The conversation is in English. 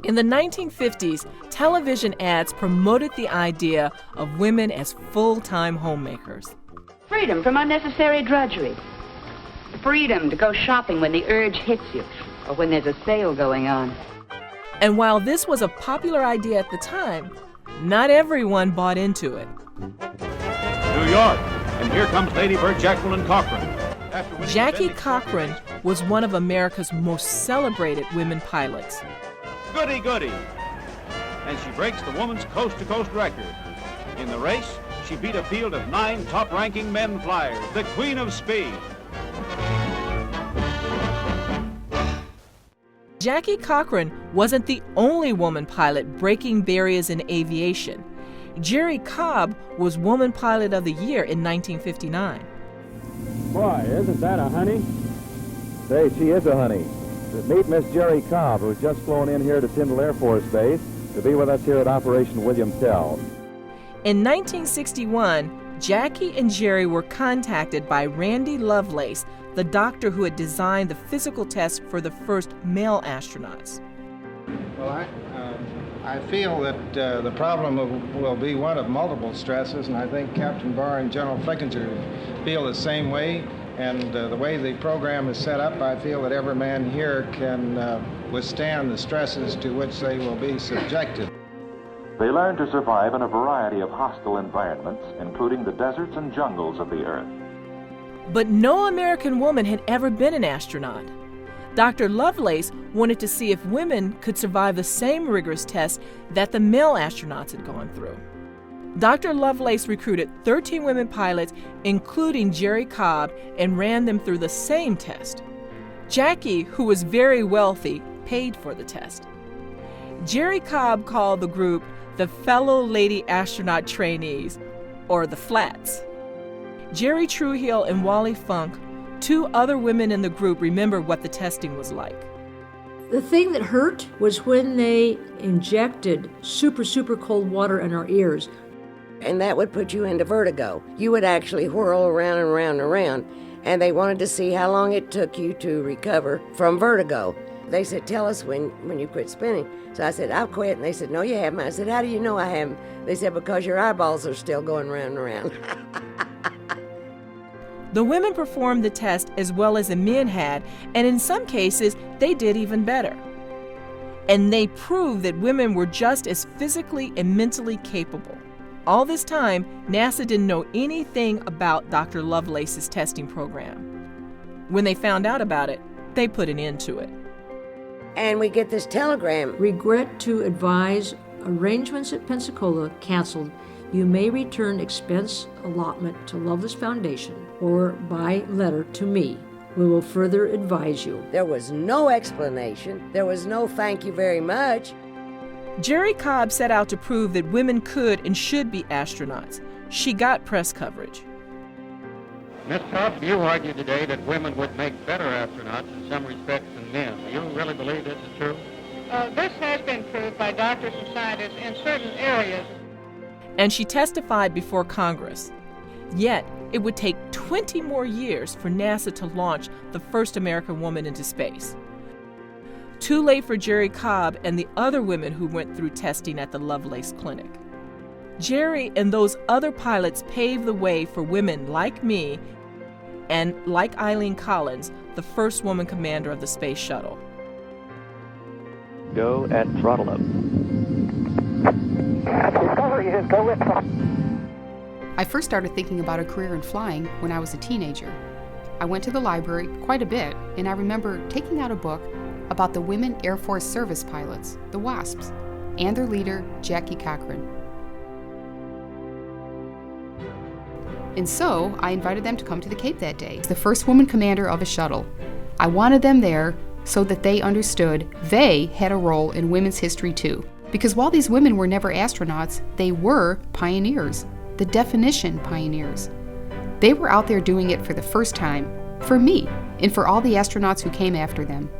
In the 1950s, television ads promoted the idea of women as full-time homemakers. Freedom from unnecessary drudgery. Freedom to go shopping when the urge hits you, or when there's a sale going on. And while this was a popular idea at the time, not everyone bought into it. New York, and here comes Lady Bird Jacqueline Cochran. Jackie Cochran was one of America's most celebrated women pilots. Goody, goody. And she breaks the woman's coast-to-coast record. In the race, she beat a field of 9 top-ranking men flyers, the Queen of Speed. Jackie Cochran wasn't the only woman pilot breaking barriers in aviation. Jerry Cobb was Woman Pilot of the Year in 1959. Boy, isn't that a honey? Say, she is a honey. Meet Miss Jerry Cobb, who's just flown in here to Tyndall Air Force Base to be with us here at Operation William Tell. In 1961, Jackie and Jerry were contacted by Randy Lovelace, the doctor who had designed the physical test for the first male astronauts. Well, I feel that the problem will be one of multiple stresses, and I think Captain Barr and General Flickinger feel the same way. And the way the program is set up, I feel that every man here can withstand the stresses to which they will be subjected. They learn to survive in a variety of hostile environments, including the deserts and jungles of the Earth. But no American woman had ever been an astronaut. Dr. Lovelace wanted to see if women could survive the same rigorous tests that the male astronauts had gone through. Dr. Lovelace recruited 13 women pilots, including Jerry Cobb, and ran them through the same test. Jackie, who was very wealthy, paid for the test. Jerry Cobb called the group the Fellow Lady Astronaut Trainees, or the Flats. Jerry Truhill and Wally Funk, 2 other women in the group, remember what the testing was like. The thing that hurt was when they injected super cold water in our ears. And that would put you into vertigo. You would actually whirl around and around and around. And they wanted to see how long it took you to recover from vertigo. They said, tell us when you quit spinning. So I said, I'll quit. And they said, no, you haven't. I said, how do you know I haven't? They said, because your eyeballs are still going round and around. The women performed the test as well as the men had, and in some cases, they did even better. And they proved that women were just as physically and mentally capable. All this time, NASA didn't know anything about Dr. Lovelace's testing program. When they found out about it, they put an end to it. And we get this telegram. Regret to advise, arrangements at Pensacola canceled. You may return expense allotment to Lovelace Foundation or by letter to me. We will further advise you. There was no explanation. There was no thank you very much. Jerry Cobb set out to prove that women could and should be astronauts. She got press coverage. Miss Cobb, you argue today that women would make better astronauts in some respects than men. Do you really believe this is true? This has been proved by doctors and scientists in certain areas. And she testified before Congress. Yet, it would take 20 more years for NASA to launch the first American woman into space. Too late for Jerry Cobb and the other women who went through testing at the Lovelace Clinic. Jerry and those other pilots paved the way for women like me and, like Eileen Collins, the first woman commander of the space shuttle. Go at throttle up. I first started thinking about a career in flying when I was a teenager. I went to the library quite a bit, and I remember taking out a book about the women Air Force service pilots, the WASPs, and their leader, Jackie Cochran. And so, I invited them to come to the Cape that day. As the first woman commander of a shuttle, I wanted them there so that they understood they had a role in women's history too. Because while these women were never astronauts, they were pioneers, the definition pioneers. They were out there doing it for the first time, for me, and for all the astronauts who came after them.